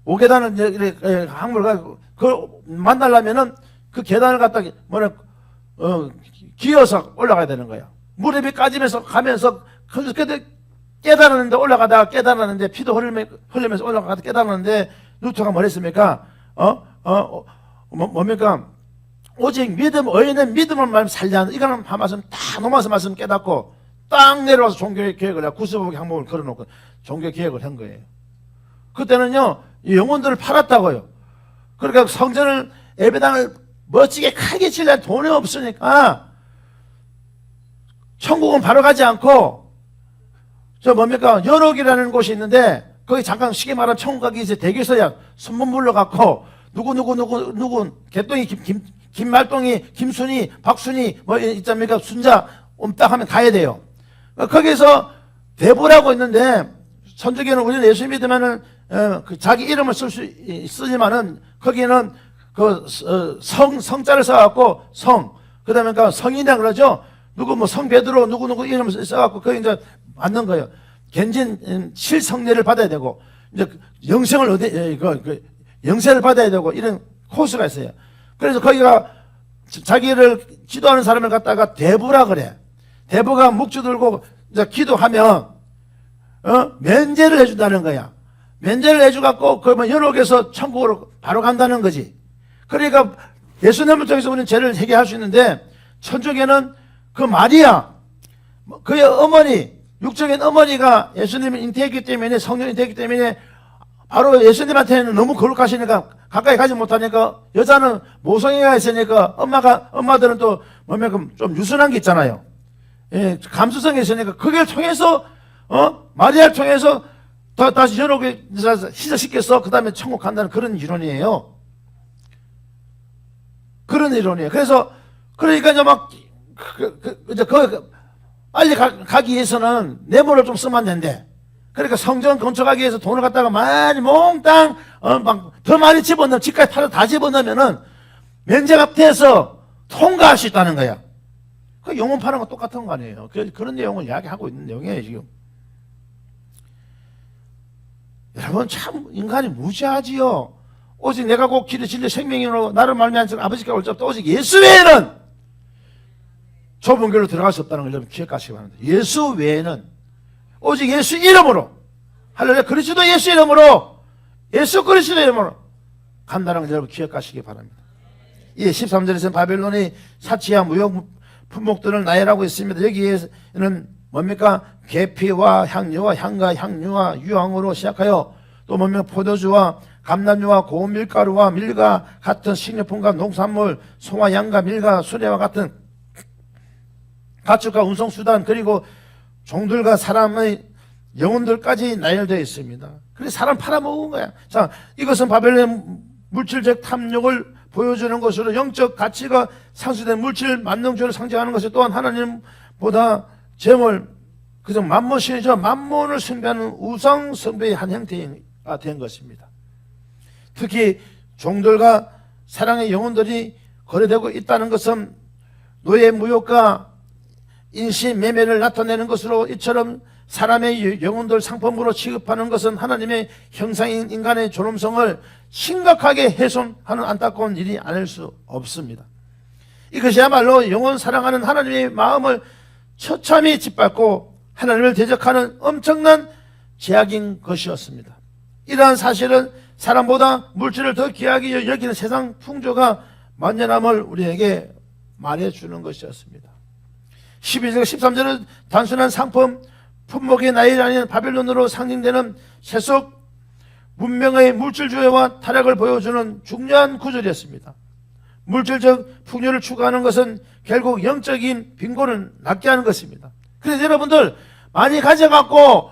5계단을 항목을 가지고 그걸 만나려면은 그 계단을 갖다 기어서 올라가야 되는 거야. 무릎이 까지면서 가면서 깨달았는데 올라가다가 깨달았는데 피도 흘리면서 올라가다 깨달았는데 루터가 뭐랬습니까? 뭡니까? 오직 의인의 믿음을 살려는 이거는 한 말씀 다 넘어서 말씀 깨닫고 딱 내려와서 종교개혁을 하고 구스복의 항목을 걸어놓고 종교개혁을 한 거예요. 그때는요 영혼들을 팔았다고요. 그러니까 성전을 예배당을 멋지게 크게 치려면 돈이 없으니까 천국은 바로 가지 않고 연옥이라는 곳이 있는데 거기 잠깐 쉽게 말하면 천국 가기 이제 대기서야 선문 불러갖고 누구 개똥이 김말똥이 김순이 박순이 있습니까? 순자 옴딱 하면 가야 돼요. 거기서 대부라고 있는데 천주교는 우리는 예수 믿으면은 자기 이름을 쓰지만은 거기는 성자를 써갖고 그 다음에 성인이라 그러죠. 성 베드로 누구 이름을 써갖고 거기 이제 맞는 거예요. 견진 실성례를 받아야 되고 이제 영생을 영세를 받아야 되고 이런 코스가 있어요. 그래서 거기가 자기를 기도하는 사람을 갖다가 대부라 그래. 대부가 묵주 들고 이제 기도하면 면제를 해준다는 거야. 면제를 해주갖고 그러면 연옥에서 천국으로 바로 간다는 거지. 그러니까 예수님을 통해서 우리는 죄를 해결할 수 있는데 천주교는 그 마리아 그의 어머니 육적인 어머니가 예수님을 잉태했기 때문에 성령 잉태했기 때문에 바로 예수님한테는 너무 거룩하시니까 가까이 가지 못하니까 여자는 모성애가 있으니까 엄마들은 또 좀 유순한 게 있잖아요. 예, 감수성이 있으니까 그걸 통해서 마리아를 통해서 다시 연옥에 시작시켜서 그 다음에 천국 간다는 그런 이론이에요. 그런 이론이에요. 그래서 그러니까 이제 빨리 가기 위해서는 뇌물을 좀 쓰면 안 된대. 그러니까 성전 건축하기 위해서 돈을 갖다가 많이 몽땅 막 더 많이 집어넣으면 집까지 팔아 다 집어넣으면은 면제값대에서 통과할 수 있다는 거야. 그 영혼 파는 거 똑같은 거 아니에요. 그런 내용을 이야기하고 있는 내용이에요 지금. 여러분 참 인간이 무지하지요. 오직 내가 곧 길이 진리 생명이로 나를 말미암아 아버지께 올 자도 오직 예수 외에는 좁은 길로 들어갈 수 없다는 걸 여러분 기억하시기 바랍니다. 예수 외에는 오직 예수 이름으로 할렐루야 그리스도 예수 이름으로 예수 그리스도 이름으로 간다는 걸 여러분 기억하시기 바랍니다. 이 13절에서는 바벨론이 사치와 무역 품목들을 나열하고 있습니다. 여기에는 뭡니까? 계피와 향료와 향과 향유와 유황으로 시작하여 또 뭡니까? 포도주와 감람유와 고운 밀가루와 밀과 같은 식료품과 농산물, 소와 양과 밀과 수레와 같은 가축과 운송수단 그리고 종들과 사람의 영혼들까지 나열되어 있습니다. 그래서 사람 팔아먹은 거야. 자, 이것은 바벨론의 물질적 탐욕을 보여주는 것으로 영적 가치가 상수된 물질 만능주를 상징하는 것이 또한 하나님보다 재물 그저 만몬신이죠. 만몬을 숭배하는 우상 숭배의 한 형태가 된 것입니다. 특히 종들과 사랑의 영혼들이 거래되고 있다는 것은 노예 무역과 인시 매매를 나타내는 것으로 이처럼 사람의 영혼들 상품으로 취급하는 것은 하나님의 형상인 인간의 존엄성을 심각하게 훼손하는 안타까운 일이 아닐 수 없습니다. 이것이야말로 영혼 사랑하는 하나님의 마음을 처참히 짓밟고 하나님을 대적하는 엄청난 제약인 것이었습니다. 이러한 사실은 사람보다 물질을 더 귀하게 여기는 세상 풍조가 만연함을 우리에게 말해주는 것이었습니다. 12절 13절은 단순한 상품 품목의 나일이 아닌 바벨론으로 상징되는 세속 문명의 물질주의와 타락을 보여주는 중요한 구절이었습니다. 물질적 풍요를 추구하는 것은 결국 영적인 빈곤을 낳게 하는 것입니다. 그래서 여러분들 많이 가져갖고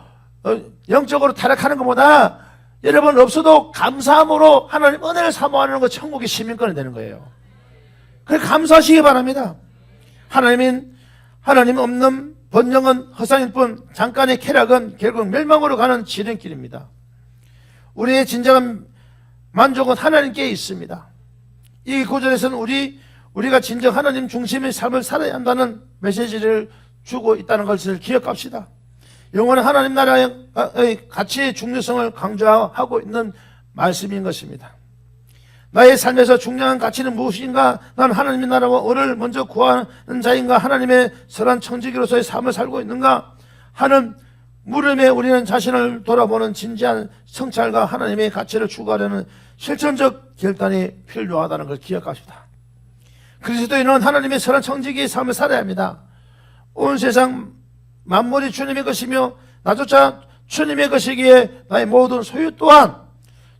영적으로 타락하는 것보다 여러분 없어도 감사함으로 하나님 은혜를 사모하는 것 천국의 시민권이 되는 거예요. 그래 감사하시기 바랍니다. 하나님 없는 번영은 허상일 뿐 잠깐의 쾌락은 결국 멸망으로 가는 지름길입니다. 우리의 진정한 만족은 하나님께 있습니다. 이 구절에서는 우리가 진정 하나님 중심의 삶을 살아야 한다는 메시지를 주고 있다는 것을 기억합시다. 영원한 하나님 나라의 가치의 중요성을 강조하고 있는 말씀인 것입니다. 나의 삶에서 중요한 가치는 무엇인가? 난 하나님의 나라와 을을 먼저 구하는 자인가? 하나님의 선한 청지기로서의 삶을 살고 있는가? 하는 물음에 우리는 자신을 돌아보는 진지한 성찰과 하나님의 가치를 추구하려는 실천적 결단이 필요하다는 걸 기억합시다. 그리스도인은 하나님의 선한 청지기의 삶을 살아야 합니다. 온 세상 만물이 주님의 것이며 나조차 주님의 것이기에 나의 모든 소유 또한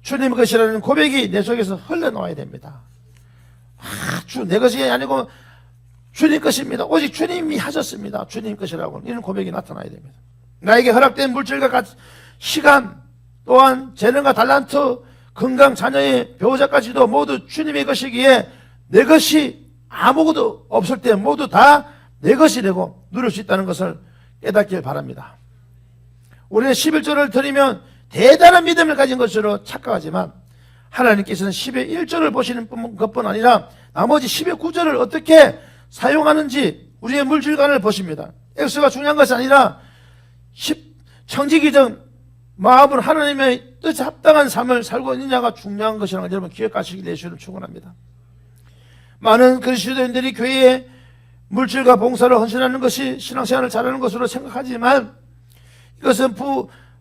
주님의 것이라는 고백이 내 속에서 흘러나와야 됩니다. 주 내 것이 아니고 주님 것입니다. 오직 주님이 하셨습니다. 주님 것이라고 이런 고백이 나타나야 됩니다. 나에게 허락된 물질과 시간 또한 재능과 달란트 건강 자녀의 배우자까지도 모두 주님의 것이기에 내 것이 아무것도 없을 때 모두 다 내 것이 되고 누릴 수 있다는 것을 깨닫길 바랍니다. 우리는 11조를 드리면 대단한 믿음을 가진 것으로 착각하지만 하나님께서는 10의 1조를 보시는 것뿐 아니라 나머지 10의 9조를 어떻게 사용하는지 우리의 물질관을 보십니다. 액수가 중요한 것이 아니라 청지기적 마음으로 하나님의 뜻에 합당한 삶을 살고 있느냐가 중요한 것이라는 걸 여러분 기억하시길 예수를 축원합니다. 많은 그리스도인들이 교회에 물질과 봉사를 헌신하는 것이 신앙생활을 잘하는 것으로 생각하지만 이것은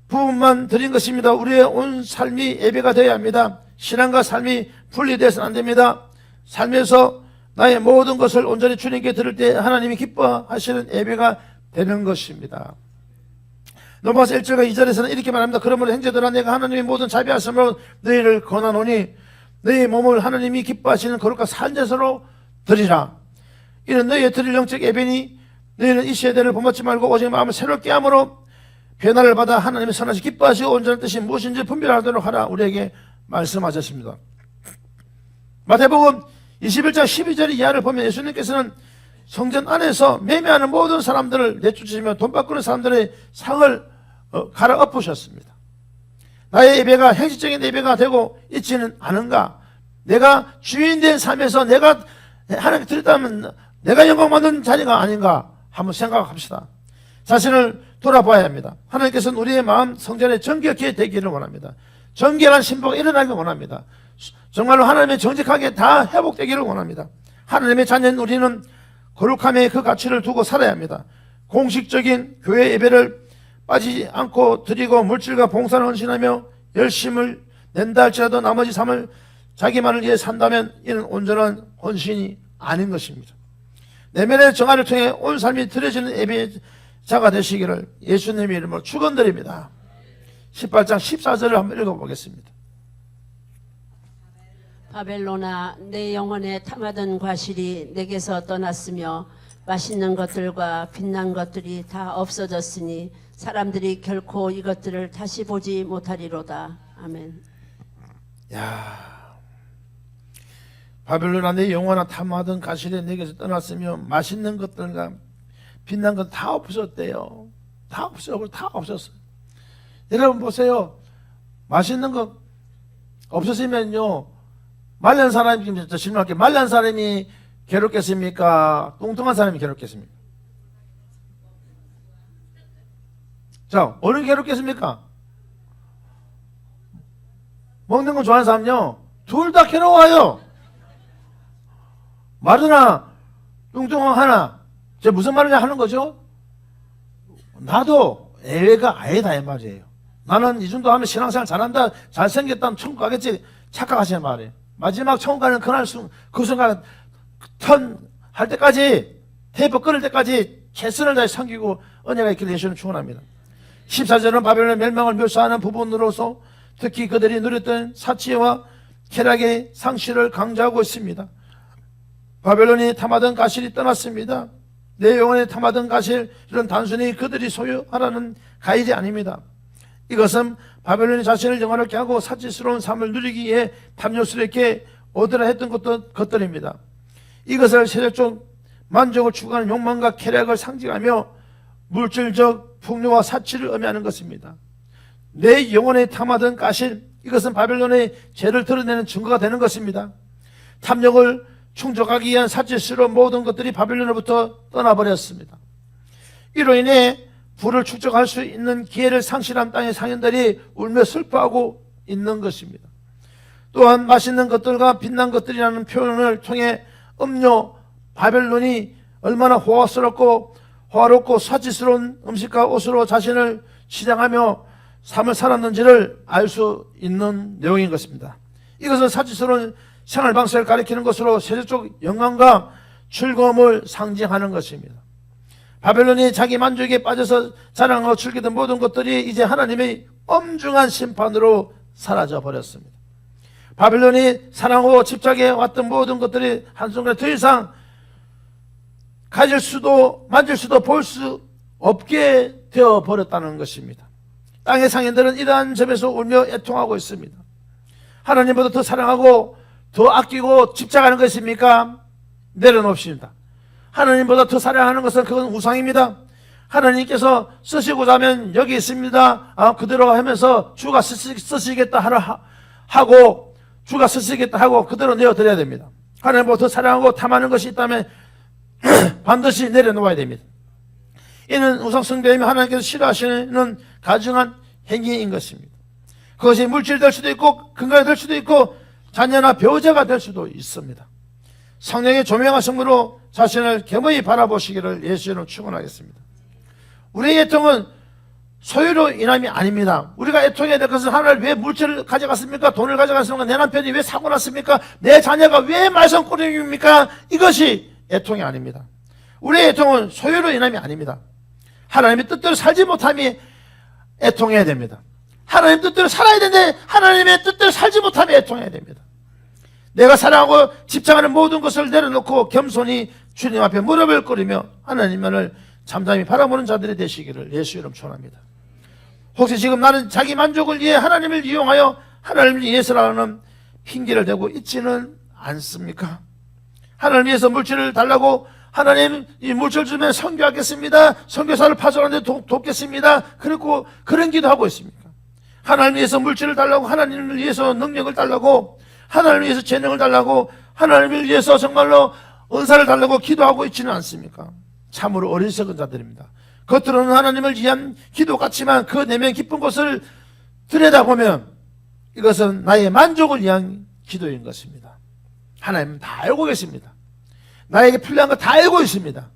부분만 드린 것입니다. 우리의 온 삶이 예배가 되어야 합니다. 신앙과 삶이 분리되어서는 안 됩니다. 삶에서 나의 모든 것을 온전히 주님께 드릴 때 하나님이 기뻐하시는 예배가 되는 것입니다. 로마서 1절과 2절에서는 이렇게 말합니다. 그러므로 형제들아 내가 하나님의 모든 자비하심으로 너희를 권하노니 너희 몸을 하나님이 기뻐하시는 거룩한 산제사로 드리라. 이는 너희의 드릴 영적 예배니 너희는 이 세대를 본받지 말고 오직 마음을 새롭게 함으로 변화를 받아 하나님의 선하시 기뻐하시고 온전한 뜻이 무엇인지 분별하도록 하라 우리에게 말씀하셨습니다. 마태복음 21장 12절 이하를 보면 예수님께서는 성전 안에서 매매하는 모든 사람들을 내쫓으시며 돈 바꾸는 사람들의 상을 갈아엎으셨습니다. 나의 예배가 형식적인 예배가 되고 있지는 않은가? 내가 주인된 삶에서 내가 하나님께 드렸다면 내가 영광 받는 자리가 아닌가? 한번 생각합시다. 자신을 돌아봐야 합니다. 하나님께서는 우리의 마음 성전에 정결케 되기를 원합니다. 정결한 신부가 일어나길 원합니다. 정말로 하나님의 정직하게 다 회복되기를 원합니다. 하나님의 자녀인 우리는 거룩함의 그 가치를 두고 살아야 합니다. 공식적인 교회 예배를 빠지지 않고 드리고 물질과 봉사를 헌신하며 열심을 낸다 할지라도 나머지 삶을 자기만을 위해 산다면 이는 온전한 헌신이 아닌 것입니다. 내면의 정화를 통해 온 삶이 드려지는 예배자가 되시기를 예수님의 이름으로 축원드립니다. 18장 14절을 한번 읽어보겠습니다. 바벨론아, 내 영혼에 탐하던 과실이 내게서 떠났으며 맛있는 것들과 빛난 것들이 다 없어졌으니 사람들이 결코 이것들을 다시 보지 못하리로다. 아멘. 야, 바벨론아, 내 영혼아 탐하던 과실이 내게서 떠났으며 맛있는 것들과 빛난 것 다 없었대요. 다 없어요. 다 없었어요. 여러분 보세요. 맛있는 거 없었으면요, 말란 사람이, 저 질문할게요. 말란 사람이 괴롭겠습니까? 뚱뚱한 사람이 괴롭겠습니까? 자, 어느 게 괴롭겠습니까? 먹는 거 좋아하는 사람요, 둘 다 괴로워요. 마르나 뚱뚱하나, 제 무슨 말이냐 하는 거죠? 나도 애가 아니다 이 말이에요. 나는 이 정도 하면 신앙생활 잘한다, 잘생겼다면 천국 가겠지 착각하시는 말이에요. 마지막 천국 가는 그 순간 턴 할 때까지, 테이프 끊을 때까지 최선을 다해 섬기고 은혜가 있기를 예수는 축원합니다. 14절은 바벨론의 멸망을 묘사하는 부분으로서 특히 그들이 누렸던 사치와 쾌락의 상실을 강조하고 있습니다. 바벨론이 탐하던 가실이 떠났습니다. 내 영혼에 탐하던 가실, 이런 단순히 그들이 소유하라는 가일이 아닙니다. 이것은 바벨론이 자신을 영화롭게 하고 사치스러운 삶을 누리기 위해 탐욕스럽게 얻으라 했던 것들입니다. 이것을 세속적 만족을 추구하는 욕망과 쾌락을 상징하며 물질적 풍요와 사치를 의미하는 것입니다. 내 영혼에 탐하던 가실, 이것은 바벨론의 죄를 드러내는 증거가 되는 것입니다. 탐욕을 충족하기 위한 사치스러운 모든 것들이 바벨론으로부터 떠나버렸습니다. 이로 인해 부를 축적할 수 있는 기회를 상실한 땅의 상인들이 울며 슬퍼하고 있는 것입니다. 또한 맛있는 것들과 빛난 것들이라는 표현을 통해 음료 바벨론이 얼마나 호화롭고 사치스러운 음식과 옷으로 자신을 시장하며 삶을 살았는지를 알 수 있는 내용인 것입니다. 이것은 사치스러운 생활 방식을 가리키는 것으로 세속적 영광과 즐거움을 상징하는 것입니다. 바벨론이 자기 만족에 빠져서 자랑하고 즐기던 모든 것들이 이제 하나님의 엄중한 심판으로 사라져 버렸습니다. 바벨론이 사랑하고 집착해 왔던 모든 것들이 한순간에 더 이상 가질 수도 만질 수도 볼 수 없게 되어 버렸다는 것입니다. 땅의 상인들은 이러한 점에서 울며 애통하고 있습니다. 하나님보다 더 사랑하고 더 아끼고 집착하는 것입니까? 내려놓습니다. 하나님보다 더 사랑하는 것은 그건 우상입니다. 하나님께서 쓰시고자 하면 여기 있습니다. 그대로 하면서 주가 쓰시겠다 하고 주가 쓰시겠다 하고 그대로 내어드려야 됩니다. 하나님보다 더 사랑하고 탐하는 것이 있다면 반드시 내려놓아야 됩니다. 이는 우상 숭배이며 하나님께서 싫어하시는 가증한 행위인 것입니다. 그것이 물질이 될 수도 있고 건강이 될 수도 있고 자녀나 배우자가 될 수도 있습니다. 성령의 조명한 성으로 자신을 겸허히 바라보시기를 예수님으로 축원하겠습니다. 우리의 애통은 소유로 인함이 아닙니다. 우리가 애통해야 될 것은 하나를 왜 물질을 가져갔습니까? 돈을 가져갔습니까? 내 남편이 왜 사고 났습니까? 내 자녀가 왜 말썽꾸러기입니까? 이것이 애통이 아닙니다. 우리의 애통은 소유로 인함이 아닙니다. 하나님의 뜻대로 살지 못함이 애통해야 됩니다. 하나님 뜻대로 살아야 되는데 하나님의 뜻대로 살지 못하면 애통해야 됩니다. 내가 사랑하고 집착하는 모든 것을 내려놓고 겸손히 주님 앞에 무릎을 꿇으며 하나님만을 잠잠히 바라보는 자들이 되시기를 예수 이름 축원합니다. 혹시 지금 나는 자기 만족을 위해 하나님을 이용하여 하나님을 위해서라는 핑계를 대고 있지는 않습니까? 하나님을 위해서 물질을 달라고 하나님 이 물질 주면 선교하겠습니다. 선교사를 파송하는데 돕겠습니다. 그리고 그런 기도하고 있습니까? 하나님 위해서 물질을 달라고, 하나님을 위해서 능력을 달라고, 하나님을 위해서 재능을 달라고, 하나님을 위해서 정말로 은사를 달라고 기도하고 있지는 않습니까? 참으로 어리석은 자들입니다. 겉으로는 하나님을 위한 기도 같지만 그 내면 깊은 곳을 들여다보면 이것은 나의 만족을 위한 기도인 것입니다. 하나님은 다 알고 계십니다. 나에게 필요한 거 다 알고 있습니다.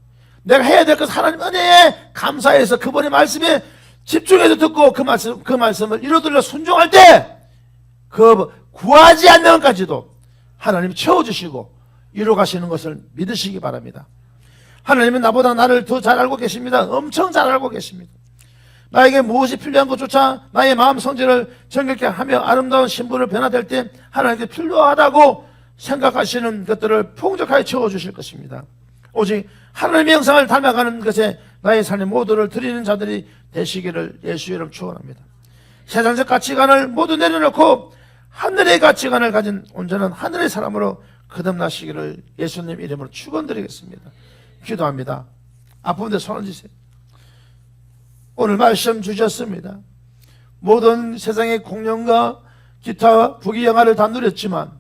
내가 해야 될 것은 하나님 은혜에 감사해서 그분의 말씀에 집중해서 듣고 그 말씀을 이루들려 순종할 때 그 구하지 않는 것까지도 하나님이 채워주시고 이루어가시는 것을 믿으시기 바랍니다. 하나님은 나보다 나를 더 잘 알고 계십니다. 엄청 잘 알고 계십니다. 나에게 무엇이 필요한 것조차 나의 마음 성질을 정결케 하며 아름다운 신분을 변화될 때 하나님께 필요하다고 생각하시는 것들을 풍족하게 채워주실 것입니다. 오직 하나님의 형상을 닮아가는 것에 나의 삶의 모두를 드리는 자들이 되시기를 예수의 이름 축원합니다. 세상적 가치관을 모두 내려놓고 하늘의 가치관을 가진 온전한 하늘의 사람으로 거듭나시기를 예수님 이름으로 축원드리겠습니다. 기도합니다. 아픈데 손을 지세요. 오늘 말씀 주셨습니다. 모든 세상의 공연과 기타 부귀영화를 다 누렸지만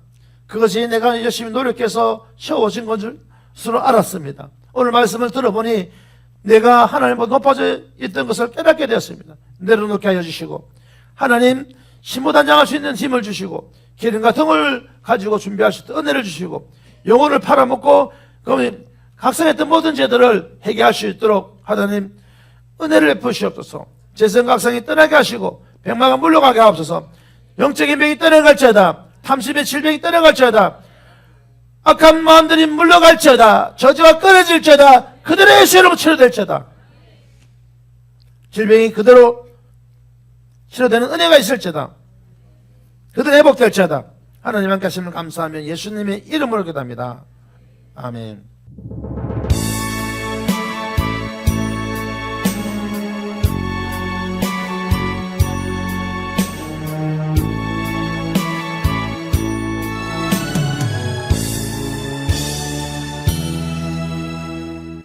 그것이 내가 열심히 노력해서 채워진 것으로 알았습니다. 오늘 말씀을 들어보니 내가 하나님보다 높아져 있던 것을 깨닫게 되었습니다. 내려놓게 하여 주시고 하나님 신부단장할 수 있는 힘을 주시고 기름과 등을 가지고 준비할 수 있는 은혜를 주시고 영혼을 팔아먹고 각성했던 모든 죄들을 회개할 수 있도록 하나님 은혜를 베푸시옵소서. 재성각성이 떠나게 하시고 백마가 물러가게 하옵소서. 영적인 병이 떠나갈지어다. 탐심의 질병이 떠나갈지어다. 악한 마음들이 물러갈지어다. 저주가 끊어질지어다. 그들의 예수 이름으로 치료될지어다. 질병이 그대로 치료되는 은혜가 있을지어다. 그들 회복될지어다. 하나님 함께 하시면 감사하며 예수님의 이름으로 기도합니다. 아멘.